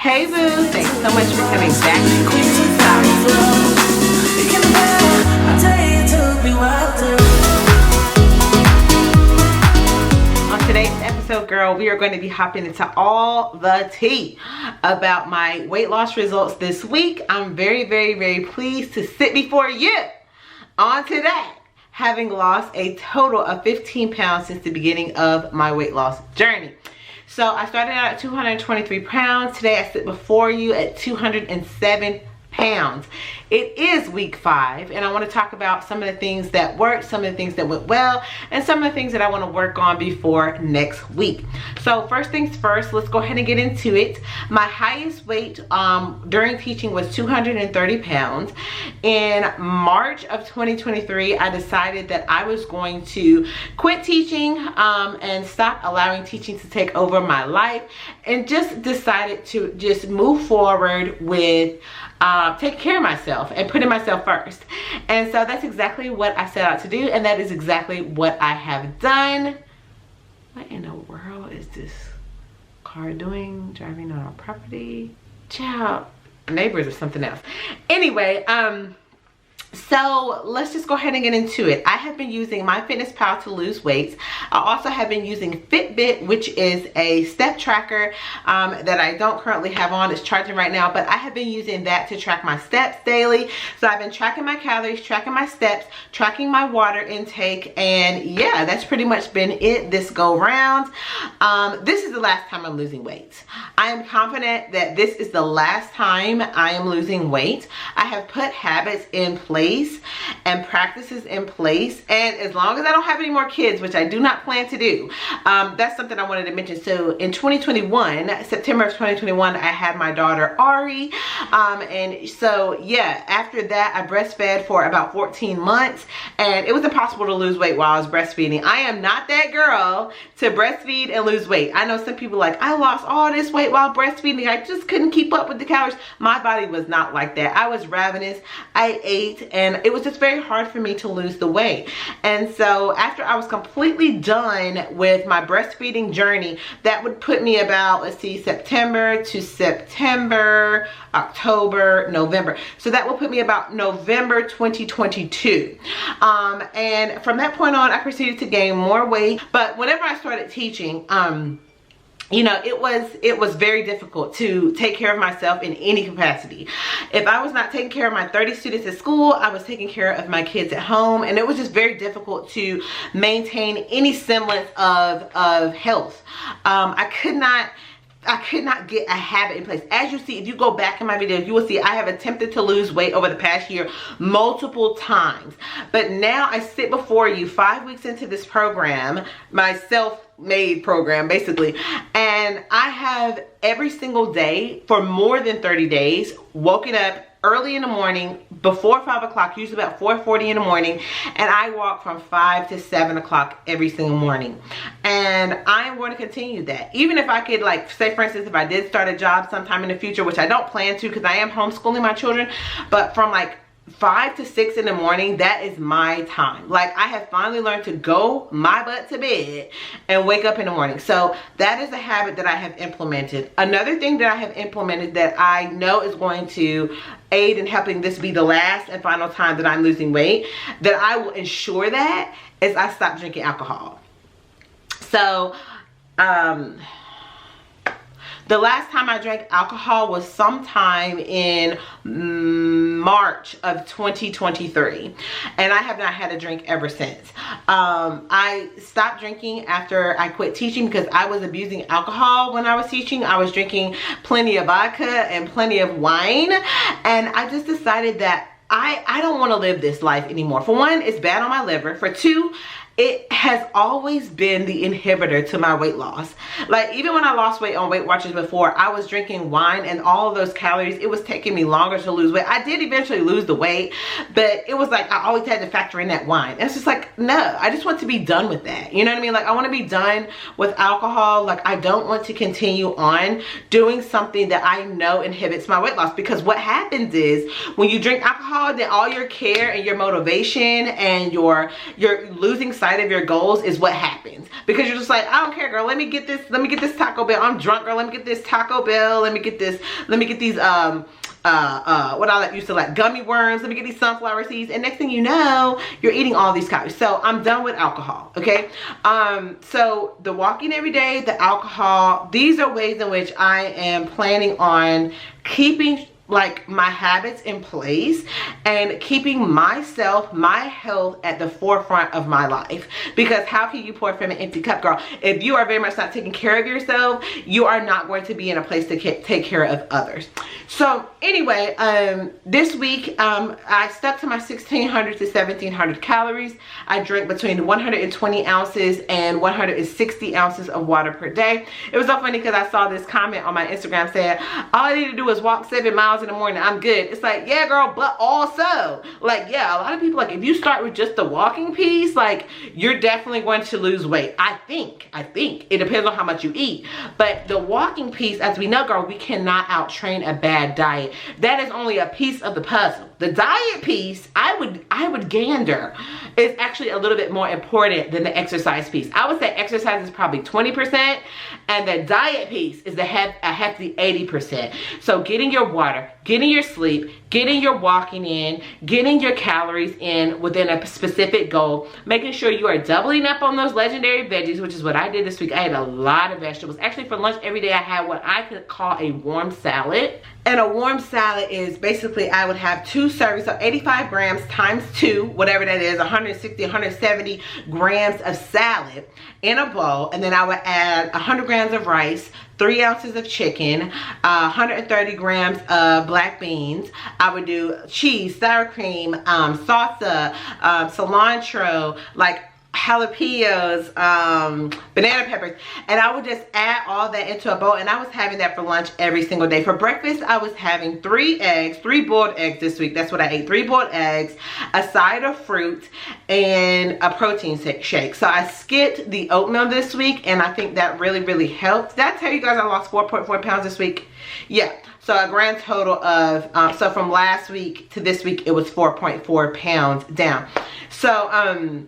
Hey boo, thanks so much for coming back to On today's episode, girl, we are going to be hopping into all the tea about my weight loss results this week. I'm very pleased to sit before you on today, having lost a total of 15 pounds since the beginning of my weight loss journey. So I started out at 223 pounds. Today I sit before you at 207 pounds. It is week 5, and I want to talk about some of the things that worked, some of the things that went well, and some of the things that I want to work on before next week. So first things first, let's go ahead and get into it. My highest weight during teaching was 230 pounds. In March of 2023, I decided that I was going to quit teaching and stop allowing teaching to take over my life, and just decided to just move forward with taking care of myself and putting myself first. And so that's exactly what I set out to do, and that is exactly what I have done. What in the world is this car doing, driving on our property? Child, neighbors or something else. Anyway, so let's just go ahead and get into it. I have been using myfitnesspal to lose weight. I also have been using Fitbit, which is a step tracker that I don't currently have on. It's charging right now, but I have been using that to track my steps daily. So I've been tracking my calories, tracking my steps, tracking my water intake, and yeah, that's pretty much been it this go round. This is the last time I'm losing weight. I am confident that this is the last time I am losing weight. I have put habits in place and practices in place, and as long as I don't have any more kids, which I do not plan to do, that's something I wanted to mention. So in 2021, September of 2021, I had my daughter Ari, and so yeah, after that I breastfed for about 14 months, and it was impossible to lose weight while I was breastfeeding. I am not that girl to breastfeed and lose weight. I know some people like, I lost all this weight while breastfeeding, I just couldn't keep up with the calories. My body was not like that. I was ravenous. I ate, and it was just very hard for me to lose the weight. And so after I was completely done with my breastfeeding journey, that would put me about, let's see, September to September, October, November. So that will put me about November 2022. And from that point on, I proceeded to gain more weight. But whenever I started teaching, you know, it was very difficult to take care of myself in any capacity. If I was not taking care of my 30 students at school, I was taking care of my kids at home, and it was just very difficult to maintain any semblance of health. I could not get a habit in place. As you see, if you go back in my videos, you will see I have attempted to lose weight over the past year multiple times. But now I sit before you 5 weeks into this program, my self-made program basically, and I have every single day for more than 30 days woken up early in the morning before 5 o'clock, usually about 4:40 in the morning, and I walk from 5 to 7 o'clock every single morning. And I am going to continue that. Even if I could, like, say for instance, if I did start a job sometime in the future, which I don't plan to because I am homeschooling my children, but from like 5 to 6 in the morning, that is my time. Like, I have finally learned to go my butt to bed and wake up in the morning. So that is a habit that I have implemented. Another thing that I have implemented that I know is going to aid in helping this be the last and final time that I'm losing weight, that I will ensure that, is I stop drinking alcohol. So the last time I drank alcohol was sometime in March of 2023, and I have not had a drink ever since. I stopped drinking after I quit teaching because I was abusing alcohol when I was teaching. I was drinking plenty of vodka and plenty of wine, and I just decided that I don't want to live this life anymore. For one, it's bad on my liver. For two, it has always been the inhibitor to my weight loss. Like, even when I lost weight on Weight Watchers before, I was drinking wine, and all of those calories, it was taking me longer to lose weight. I did eventually lose the weight, but it was like I always had to factor in that wine. And it's just like, no, I just want to be done with that. You know what I mean? Like, I want to be done with alcohol. Like, I don't want to continue on doing something that I know inhibits my weight loss, because what happens is when you drink alcohol, then all your care and your motivation and you're losing sight sight of your goals is what happens, because you're just like, I don't care, girl, let me get this Taco Bell. I'm drunk, girl, let me get this Taco Bell, let me get these what I used to like, gummy worms, let me get these sunflower seeds, and next thing you know, you're eating all these calories. So I'm done with alcohol, okay? So the walking every day, the alcohol, these are ways in which I am planning on keeping like my habits in place and keeping myself, my health at the forefront of my life. Because how can you pour from an empty cup, girl? If you are very much not taking care of yourself, you are not going to be in a place to take care of others. So anyway, this week I stuck to my 1600 to 1700 calories. I drank between 120 ounces and 160 ounces of water per day. It was so funny because I saw this comment on my Instagram saying, all I need to do is walk 7 miles in the morning, I'm good. It's like, yeah, girl, but also, like, yeah, a lot of people, like, if you start with just the walking piece, like, you're definitely going to lose weight. I think it depends on how much you eat, but the walking piece, as we know, girl, we cannot out-train a bad diet. That is only a piece of the puzzle. The diet piece, I would gander, is actually a little bit more important than the exercise piece. I would say exercise is probably 20%, and the diet piece is a hefty 80%. So getting your water, getting your sleep, getting your walking in, getting your calories in within a specific goal, making sure you are doubling up on those legendary veggies, which is what I did this week. I ate a lot of vegetables. Actually, for lunch every day, I had what I could call a warm salad. And a warm salad is basically, I would have 2 servings, so 85 grams times 2, whatever that is, 160, 170 grams of salad in a bowl. And then I would add 100 grams of rice, 3 ounces of chicken, 130 grams of black beans. I would do cheese, sour cream, salsa, cilantro, like jalapenos, banana peppers, and I would just add all that into a bowl, and I was having that for lunch every single day. For breakfast, I was having 3 boiled eggs this week. That's what I ate, 3 boiled eggs, a side of fruit, and a protein shake. So I skipped the oatmeal this week, and I think that really helped. Did I tell you guys I lost 4.4 pounds this week? Yeah. So a grand total of, so from last week to this week, it was 4.4 pounds down. So,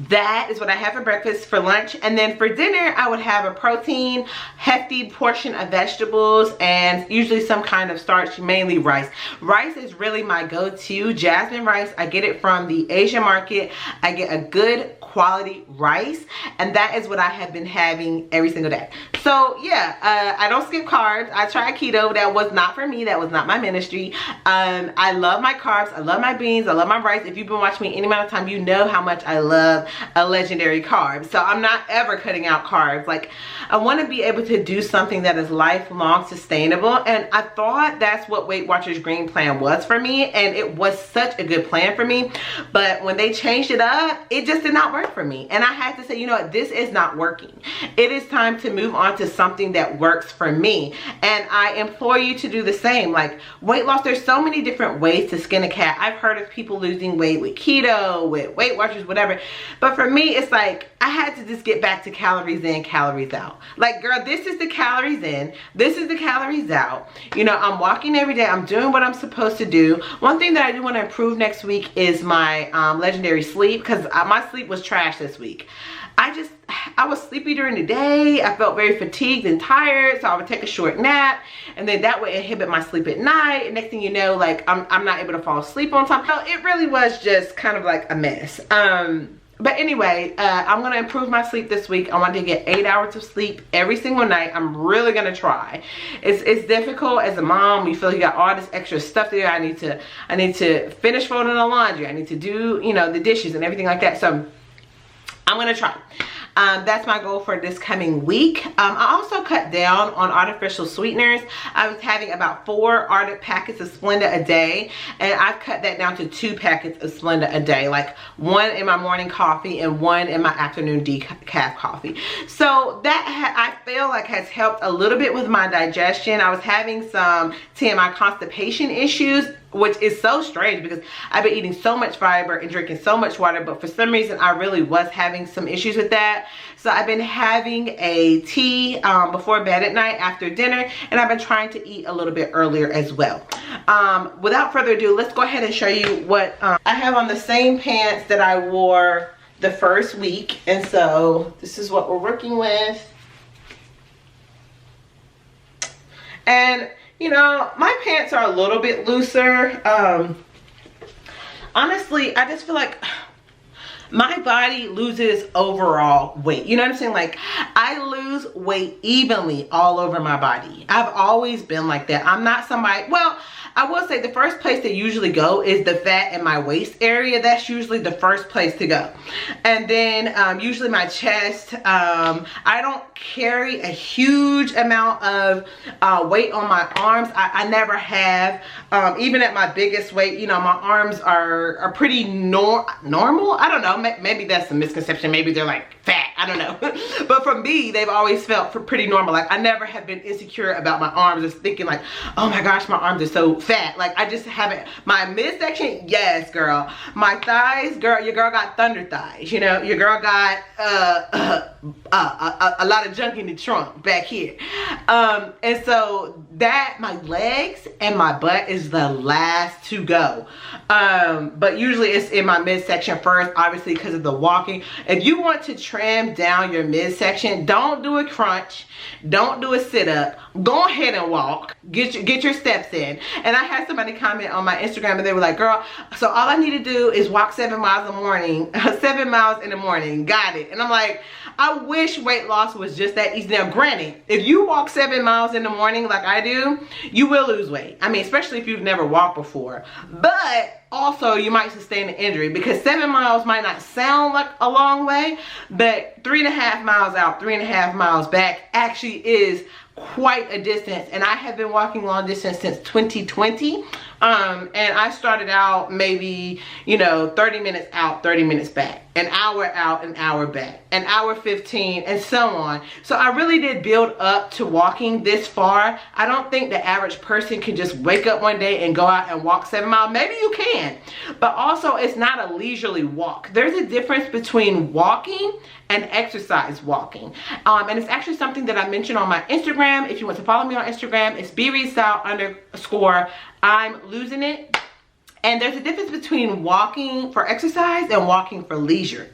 that is what I have for breakfast. For lunch, and then for dinner, I would have a protein, hefty portion of vegetables, and usually some kind of starch, mainly rice. Rice is really my go-to. Jasmine rice, I get it from the Asian market. I get a good quality rice, and that is what I have been having every single day. So yeah, I don't skip carbs. I tried keto. That was not for me. That was not my ministry. I love my carbs. I love my beans. I love my rice. If you've been watching me any amount of time, you know how much I love a legendary carb. So I'm not ever cutting out carbs. Like, I want to be able to do something that is lifelong sustainable, and I thought that's what Weight Watchers Green Plan was for me, and it was such a good plan for me. But when they changed it up, it just did not work for me, and I had to say, you know what, this is not working. It is time to move on to something that works for me, and I implore you to do the same. Like, weight loss, there's so many different ways to skin a cat. I've heard of people losing weight with keto, with Weight Watchers, whatever. But for me, it's like, I had to just get back to calories in, calories out. Like, girl, this is the calories in, this is the calories out. You know, I'm walking every day. I'm doing what I'm supposed to do. One thing that I do want to improve next week is my legendary sleep, because my sleep was trash this week. I was sleepy during the day. I felt very fatigued and tired, so I would take a short nap, and then that would inhibit my sleep at night. And next thing you know, like, I'm not able to fall asleep on time. So it really was just kind of like a mess. But anyway, I'm going to improve my sleep this week. I want to get 8 hours of sleep every single night. I'm really going to try. It's difficult as a mom. You feel you got all this extra stuff to do. I need to finish folding the laundry. I need to do, you know, the dishes and everything like that. So I'm going to try. That's my goal for this coming week. I also cut down on artificial sweeteners. I was having about 4 Ardent packets of Splenda a day, and I've cut that down to 2 packets of Splenda a day, like 1 in my morning coffee and 1 in my afternoon decaf coffee. So that I feel like has helped a little bit with my digestion. I was having some TMI constipation issues, which is so strange because I've been eating so much fiber and drinking so much water, but for some reason I really was having some issues with that. So I've been having a tea before bed at night after dinner, and I've been trying to eat a little bit earlier as well. Without further ado, let's go ahead and show you what I have on. The same pants that I wore the first week. And so this is what we're working with. And you know, my pants are a little bit looser. Honestly, I just feel like my body loses overall weight. You know what I'm saying? Like, I lose weight evenly all over my body. I've always been like that. I'm not somebody, well, I will say the first place they usually go is the fat in my waist area. That's usually the first place to go. And then usually my chest. I don't carry a huge amount of weight on my arms. I never have. Even at my biggest weight, you know, my arms are pretty normal. I don't know. Maybe that's a misconception. Maybe they're like fat. I don't know. But for me, they've always felt pretty normal. Like, I never have been insecure about my arms, just thinking like, oh my gosh, my arms are so fat. Like, I just haven't. My midsection, yes, girl. My thighs, girl, your girl got thunder thighs. You know, your girl got a lot of junk in the trunk back here. And so that, my legs and my butt is the last to go. But usually it's in my midsection first, obviously because of the walking. If you want to trim down your midsection, don't do a crunch, don't do a sit-up, go ahead and walk, get your steps in. And I had somebody comment on my Instagram and they were like, girl, so all I need to do is walk 7 miles in the morning, 7 miles in the morning, got it. And I'm like, I wish weight loss was just that easy. Now granted, if you walk 7 miles in the morning like I do, you will lose weight. I mean, especially if you've never walked before. But also you might sustain an injury, because 7 miles might not sound like a long way, but 3.5 miles out, 3.5 miles back actually is quite a distance. And I have been walking long distance since 2020. And I started out maybe, you know, 30 minutes out, 30 minutes back, an hour out, an hour back, an hour 15, and so on. So I really did build up to walking this far. I don't think the average person can just wake up one day and go out and walk 7 miles. Maybe you can, but also it's not a leisurely walk. There's a difference between walking and exercise walking. And it's actually something that I mentioned on my Instagram. If you want to follow me on Instagram, it's @BeReStyle_. I'm losing it. And there's a difference between walking for exercise and walking for leisure.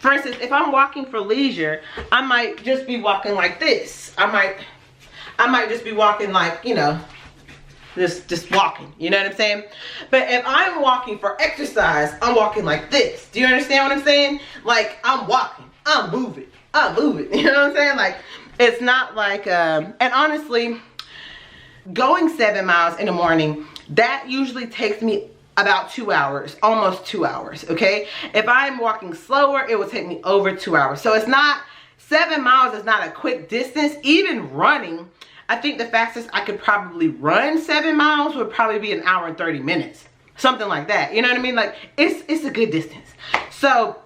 For instance, if I'm walking for leisure, I might just be walking like this. I might just be walking like, you know, just walking, you know what I'm saying? But if I'm walking for exercise, I'm walking like this. Do you understand what I'm saying? Like, I'm walking, I'm moving, you know what I'm saying? Like, it's not like, and honestly, going 7 miles in the morning, that usually takes me about 2 hours, almost 2 hours, okay? If I'm walking slower, it will take me over 2 hours. So it's not, 7 miles is not a quick distance. Even running, I think the fastest I could probably run 7 miles would probably be 1 hour and 30 minutes. Something like that, you know what I mean? Like, it's a good distance. So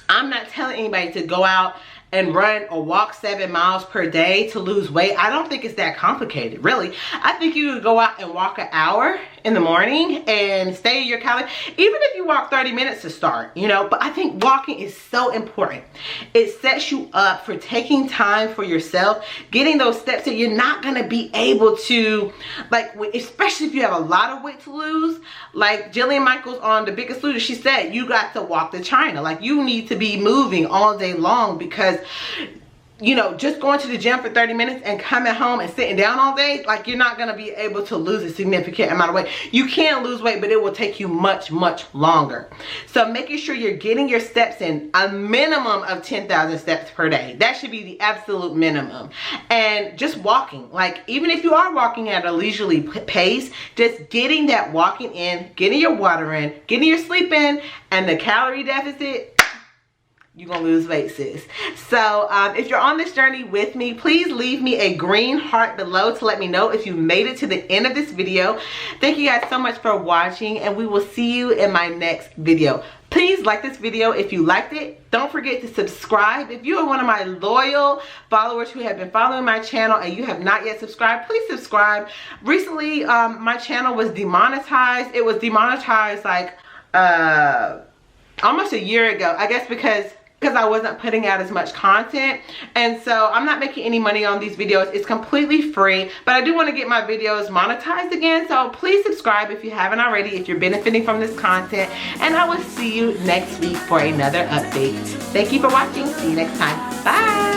I'm not telling anybody to go out and run or walk 7 miles per day to lose weight. I don't think it's that complicated, really. I think you could go out and walk an hour in the morning and stay your calories, even if you walk 30 minutes to start, you know. But I think walking is so important. It sets you up for taking time for yourself, getting those steps that you're not gonna be able to, like, especially if you have a lot of weight to lose. Like Jillian Michaels on The Biggest Loser, she said, you got to walk to China. Like, you need to be moving all day long, because you know, just going to the gym for 30 minutes and coming home and sitting down all day, like, you're not going to be able to lose a significant amount of weight. You can lose weight, but it will take you much, much longer. So making sure you're getting your steps in, a minimum of 10,000 steps per day. That should be the absolute minimum. And just walking, like, even if you are walking at a leisurely pace, just getting that walking in, getting your water in, getting your sleep in, and the calorie deficit, you're gonna lose weight, sis. So if you're on this journey with me, please leave me a green heart below to let me know if you made it to the end of this video. Thank you guys so much for watching, and we will see you in my next video. Please like this video if you liked it. Don't forget to subscribe. If you are one of my loyal followers who have been following my channel and you have not yet subscribed, please subscribe. Recently, my channel was demonetized. It was demonetized like almost a year ago, I guess, because because I wasn't putting out as much content. And so I'm not making any money on these videos. It's completely free, but I do want to get my videos monetized again. So please subscribe if you haven't already, if you're benefiting from this content. And I will see you next week for another update. Thank you for watching. See you next time. Bye.